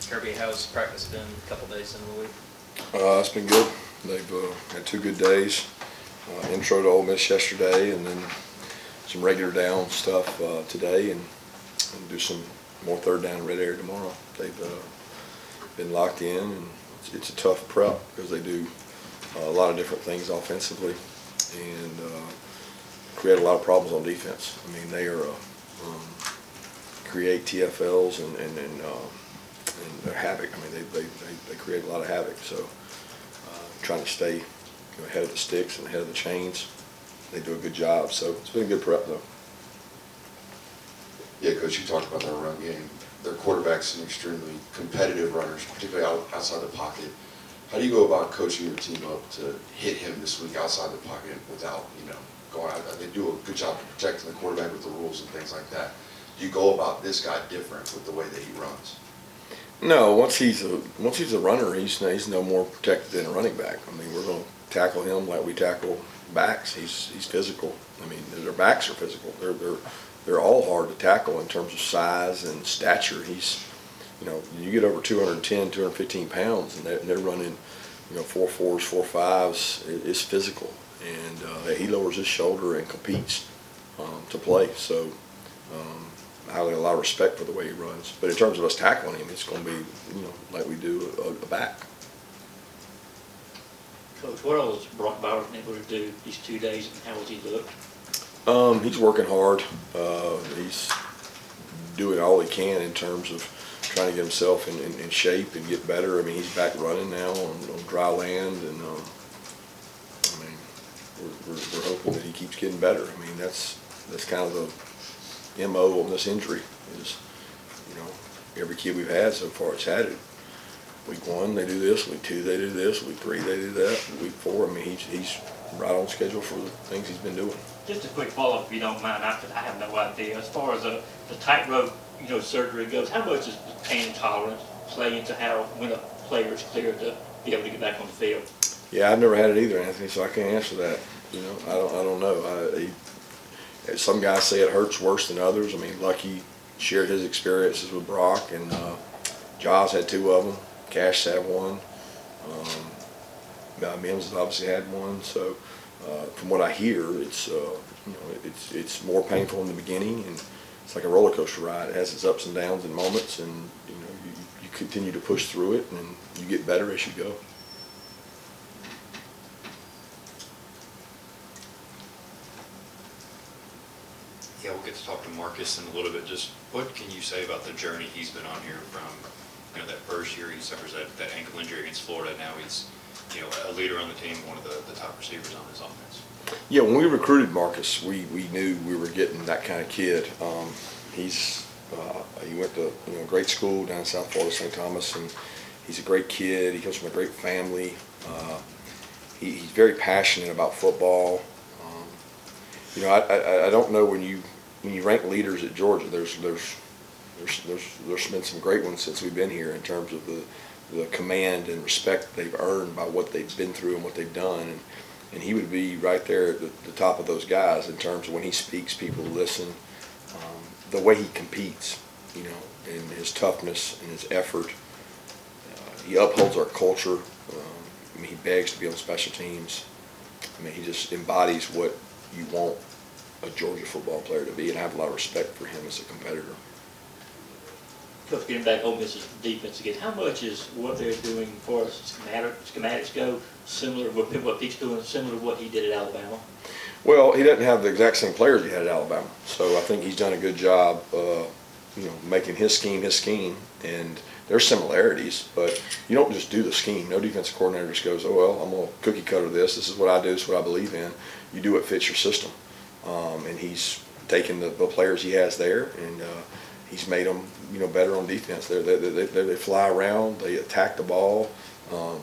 Kirby, how's practice been a couple days in the week? It's been good. They've had 2 good days. Intro to Ole Miss yesterday, and then some regular down stuff today, and do some more third down red area tomorrow. They've been locked in, and it's a tough prep because they do a lot of different things offensively and create a lot of problems on defense. I mean, they are create TFLs and they're havoc. I mean, they create a lot of havoc. So trying to stay ahead of the sticks and ahead of the chains, they do a good job. So it's been a good prep, though. Yeah, Coach, you talked about their run game. Their quarterbacks are extremely competitive runners, particularly outside the pocket. How do you go about coaching your team up to hit him this week outside the pocket without, going out? They do a good job of protecting the quarterback with the rules and things like that. Do you go about this guy different with the way that he runs? No, once he's a runner, he's no more protected than a running back. I mean, we're going to tackle him like we tackle backs. He's physical. I mean, their backs are physical. They're all hard to tackle in terms of size and stature. You get over 210, 215 pounds, and they're running, 4.4s, 4.5s. It's physical, and he lowers his shoulder and competes to play. So I have a lot of respect for the way he runs. But in terms of us tackling him, it's going to be, like we do a back. Coach, what else has Brock Bauer been able to do these 2 days, and how has he looked? He's working hard. He's doing all he can in terms of trying to get himself in shape and get better. I mean, he's back running now on dry land, and I mean, we're hoping that he keeps getting better. I mean, that's kind of the MO on this injury is, every kid we've had so far has had it. Week 1 they do this, week 2 they do this, week 3 they do that, week 4. I mean, he's right on schedule for the things he's been doing. Just a quick follow-up, if you don't mind. I have no idea. As far as the tightrope, surgery goes, how much does pain tolerance play into when a player is cleared to be able to get back on the field? Yeah, I've never had it either, Anthony, so I can't answer that. I don't know. Some guys say it hurts worse than others. I mean, Lucky shared his experiences with Brock, and Jaws had 2 of them. Cash had 1. Mims has obviously had 1. So from what I hear, it's more painful in the beginning, and it's like a roller coaster ride. It has its ups and downs and moments, and you continue to push through it, and you get better as you go. Yeah, we'll get to talk to Marcus in a little bit. Just what can you say about the journey he's been on here from, that first year he suffers that ankle injury against Florida. Now he's, a leader on the team, one of the top receivers on his offense. Yeah, when we recruited Marcus, we knew we were getting that kind of kid. He went to a great school down in South Florida, St. Thomas, and he's a great kid. He comes from a great family. He's very passionate about football. I don't know when you rank leaders at Georgia. There's been some great ones since we've been here in terms of the command and respect they've earned by what they've been through and what they've done. And he would be right there at the top of those guys in terms of when he speaks, people listen. The way he competes, and his toughness and his effort. He upholds our culture. He begs to be on special teams. He just embodies what you want a Georgia football player to be, and I have a lot of respect for him as a competitor. Coach, getting back Ole Miss's defense again, how much is what they're doing for us schematics go similar to what Pete's doing, similar to what he did at Alabama? Well, he doesn't have the exact same players he had at Alabama, so I think he's done a good job, making his scheme, and there's similarities, but you don't just do the scheme. No defensive coordinator just goes, oh, well, I'm going to cookie cutter this. This is what I do. This is what I believe in. You do what fits your system, and he's taken the players he has there, and he's made them, better on defense. They fly around, they attack the ball,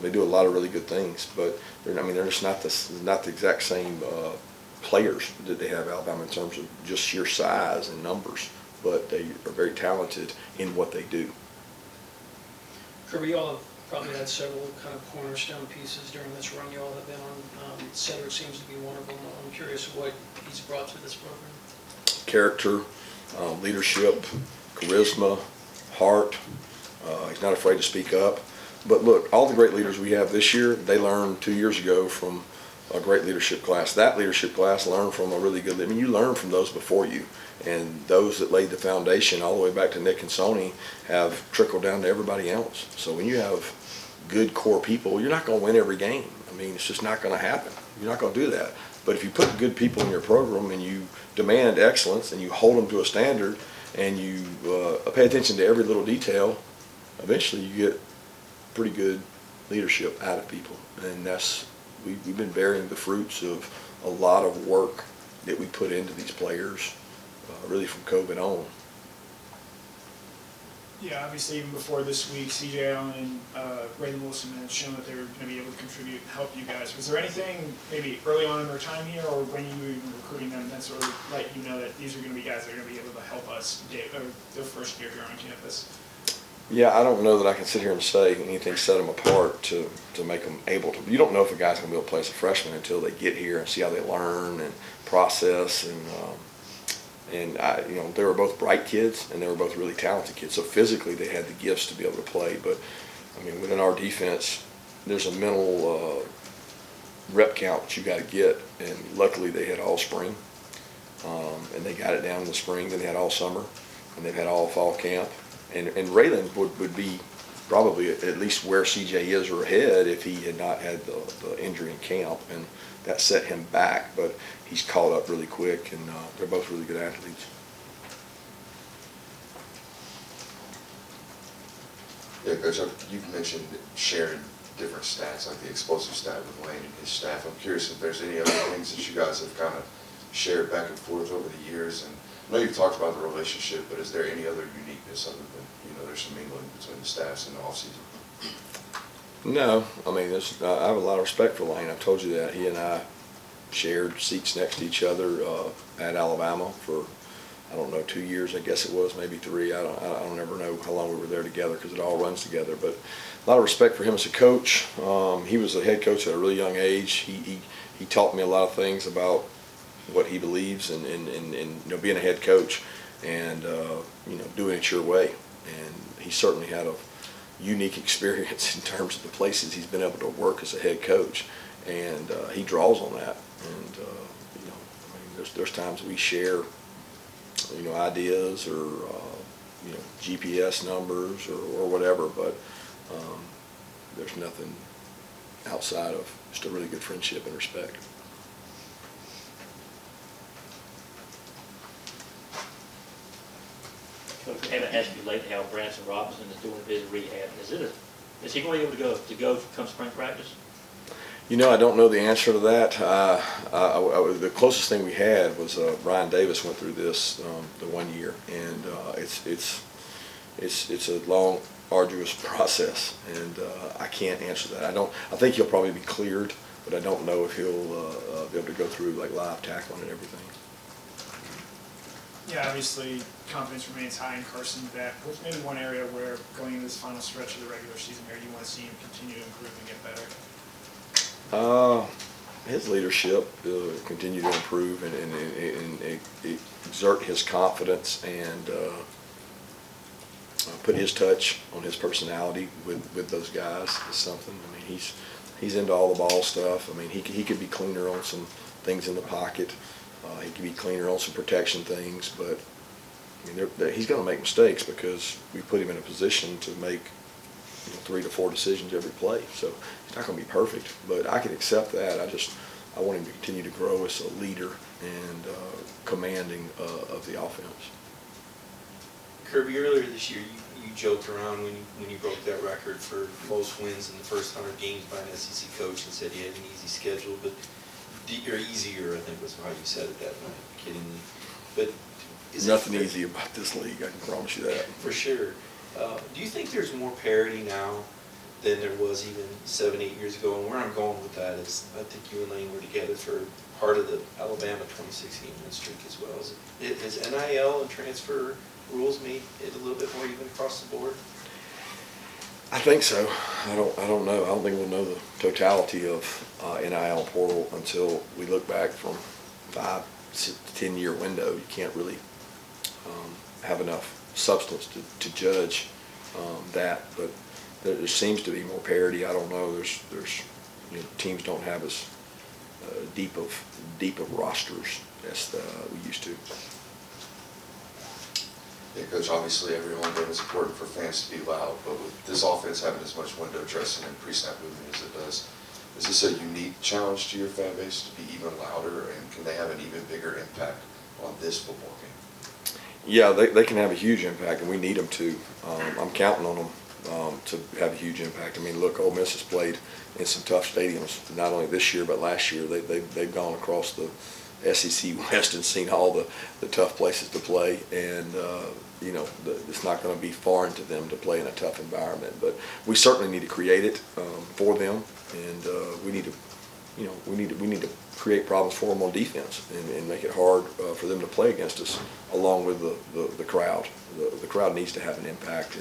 they do a lot of really good things. But they're just not the exact same players that they have at Alabama in terms of just sheer size and numbers. But they are very talented in what they do. Kirby, you all have probably had several kind of cornerstone pieces during this run you all have been on. Cedric seems to be one of them. I'm curious what he's brought to this program. Character, leadership, charisma, heart. He's not afraid to speak up. But look, all the great leaders we have this year, they learned 2 years ago from a great leadership class. That leadership class learned from a really good, I mean, you learn from those before you. And those that laid the foundation all the way back to Nick and Sony have trickled down to everybody else. So when you have good core people, you're not going to win every game. I mean, it's just not going to happen. You're not going to do that. But if you put good people in your program and you demand excellence and you hold them to a standard and you pay attention to every little detail, eventually you get pretty good leadership out of people. And we've been bearing the fruits of a lot of work that we put into these players, really from COVID on. Yeah, obviously even before this week, C.J. Allen and Raylan Wilson had shown that they were going to be able to contribute and help you guys. Was there anything maybe early on in their time here or when you were even recruiting them that sort of let you know that these are going to be guys that are going to be able to help us their first year here on campus? Yeah, I don't know that I can sit here and say anything set them apart to make them able to. You don't know if a guy's going to be able to play as a freshman until they get here and see how they learn and process. And they were both bright kids and they were both really talented kids. So physically they had the gifts to be able to play. But, I mean, within our defense, there's a mental rep count that you got to get. And luckily they had all spring. And they got it down in the spring. Then they had all summer. And they've had all fall camp. And Raylan would be probably at least where CJ is or ahead if he had not had the injury in camp, and that set him back. But he's caught up really quick, and they're both really good athletes. Yeah, Coach, you've mentioned sharing different stats, like the explosive stat with Lane and his staff. I'm curious if there's any other things that you guys have kind of shared back and forth over the years. And I know you've talked about the relationship, but is there any other uniqueness other than, there's some mingling between the staffs in the offseason? No, I mean, I have a lot of respect for Lane. I've told you that. He and I shared seats next to each other at Alabama for, 2 years, I guess it was, maybe 3. I don't ever know how long we were there together because it all runs together. But a lot of respect for him as a coach. He was a head coach at a really young age. He taught me a lot of things about what he believes and being a head coach and doing it your way. And he certainly had a unique experience in terms of the places he's been able to work as a head coach, and he draws on that. And there's times we share ideas or GPS numbers or whatever, but there's nothing outside of just a really good friendship and respect. Coach, I haven't asked you lately how Branson Robinson is doing with his rehab. Is he going to be able to go come spring practice? I don't know the answer to that. The closest thing we had was Ryan Davis went through this the 1 year, and it's a long, arduous process, and I can't answer that. I think he'll probably be cleared, but I don't know if he'll be able to go through like live tackling and everything. Yeah, obviously confidence remains high in Carson Beck. What's maybe one area where going into this final stretch of the regular season here you want to see him continue to improve and get better? His leadership continue to improve and exert his confidence and put his touch on his personality with those guys is something. I mean, he's into all the ball stuff. I mean, he could be cleaner on some things in the pocket. He could be cleaner on some protection things, but I mean, he's going to make mistakes because we put him in a position to make 3 to 4 decisions every play. So he's not going to be perfect, but I can accept that. I want him to continue to grow as a leader and commanding of the offense. Kirby, earlier this year, you joked around when you broke that record for most wins in the first 100 games by an SEC coach and said you had an easy schedule, but or easier, I think was how you said it that night, kiddingly. But is nothing easy about this league, I can promise you that. For sure. Do you think there's more parity now than there was even 7, 8 years ago? And where I'm going with that is I think you and Lane were together for part of the Alabama 2016 win streak as well. Has NIL and transfer rules made it a little bit more even across the board? I think so. I don't know. I don't think we'll know the totality of NIL portal until we look back from 5 to 10 year window. You can't really have enough substance to judge that, but there seems to be more parity. I don't know. There's teams don't have as deep of rosters as we used to. Yeah, Coach, obviously every home game is important for fans to be loud, but with this offense having as much window dressing and pre-snap movement as it does, is this a unique challenge to your fan base to be even louder, and can they have an even bigger impact on this football game? Yeah, they can have a huge impact, and we need them to. I'm counting on them to have a huge impact. I mean, look, Ole Miss has played in some tough stadiums, not only this year but last year. They've gone across the SEC West and seen all the tough places to play, and it's not going to be foreign to them to play in a tough environment. But we certainly need to create it for them, and we need to create problems for them on defense and make it hard for them to play against us, along with the crowd. The crowd needs to have an impact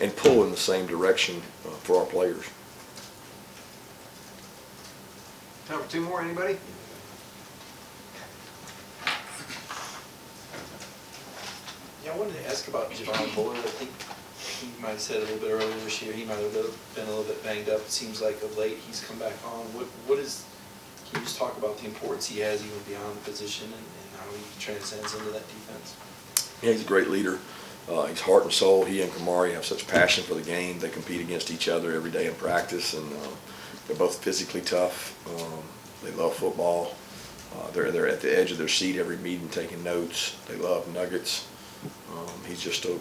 and pull in the same direction for our players. Time for two more, anybody? Yeah, I wanted to ask about Javon Bullard. I think he might have said a little bit earlier this year, he might have been a little bit banged up. It seems like of late he's come back on. Can you just talk about the importance he has even beyond the position and how he transcends into that defense? Yeah, he's a great leader. He's heart and soul. He and Kamari have such passion for the game. They compete against each other every day in practice, and they're both physically tough. They love football. They're at the edge of their seat every meeting taking notes. They love Nuggets. He's just a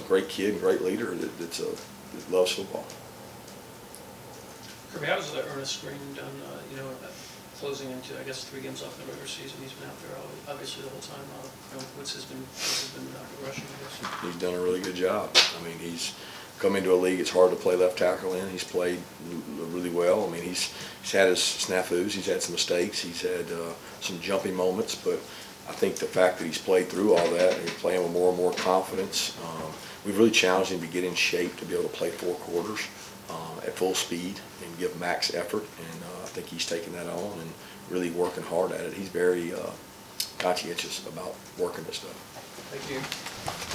great kid, great leader that loves football. Kirby, how was the Ernest Green done, closing into, I guess, 3 games off in the regular season? He's been out there obviously the whole time. What's his been progression, I guess? He's done a really good job. I mean, he's come into a league it's hard to play left tackle in. He's played really well. I mean, he's had his snafus. He's had some mistakes. He's had some jumpy moments, but I think the fact that he's played through all that and he's playing with more and more confidence, we've really challenged him to get in shape to be able to play 4 quarters at full speed and give max effort. And I think he's taken that on and really working hard at it. He's very conscientious about working this stuff. Thank you.